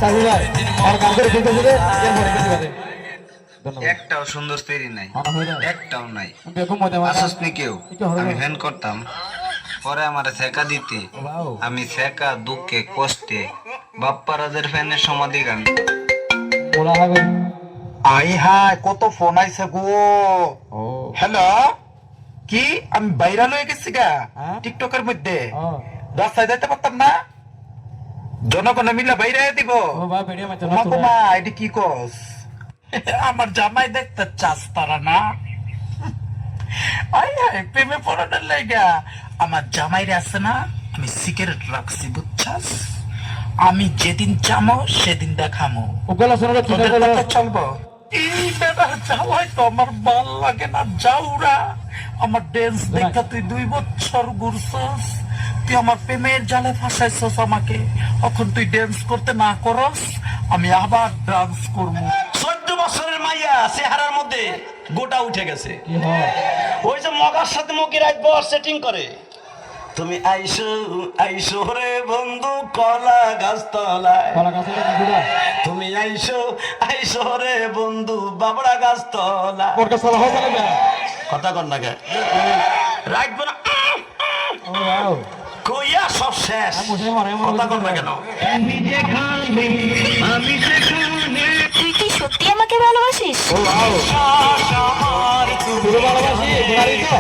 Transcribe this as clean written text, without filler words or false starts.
সাজু ভাই আর গান করে ফেলতে হবে এরপরে কিছু বাদে একটাও সুন্দর তৈরি নাই, একটাও নাই। দেখো মজা আসস নি কেউ। আমি ফ্যান করতাম, পরে আমার শেখা দিতে আমি শেখা দুঃখে কষ্টে বাপ্পারাজের ফ্যানের সমাধি গান। বলা হবে আই হাই কত ফোন আইছে গো। ও হ্যালো, কি আমি ভাইরাল হয়ে গেছি গা হ্যাঁ? টিকটকের মধ্যে। ও রাস্তায় যাইতে পারতাম না, জনগণে মিলে বাইরে দিব। ও ভাই ভিডিও মত না তো মা এটি কি কস? আমার জামাই দেখতে চাস তারা না? আই হাই প্রেমে পড়ানোর লাগা আমার জামাইরে আছে না, আমি সিগারেট রাখছি বুঝছাস। আমি যেদিন চামো সেদিন দেখামো। ওগুলা শোনালে কি তোদের বলো কথা চলবো। এই বেটার জ্বালাই তো আমার ভাল লাগে না। যাওরা আমার ড্যান্স দেখা তুই 2 বছর ঘুরছস, তুই আমার প্রেমের জালে ফাঁসাইছস আমাকে। এখন তুই ড্যান্স করতে না করস, আমি আবার ডান্স করবো। 14 বছরের মাইয়া চেহারার মধ্যে গোটা উঠে গেছে। কি হয় ওই যে মগার সাথে মকি রাখবো সেটিং করে। তুমি আইসো আইসো রে বন্ধু কলা গাছতলায়, কলা গাছে না তুমি আইসো আইসো রে বন্ধু বাবড়া গাছতলায়। ওর কাছে হয় চলে যা কথা কর না কে রাখবো না ও ওয়াও কইয়া সব শেষ। মুঝে মারে কথা কর না কেন? তুই কি সত্যি আমাকে ভালোবাসিস? ও ওয়াও পুরো ভালোবাসি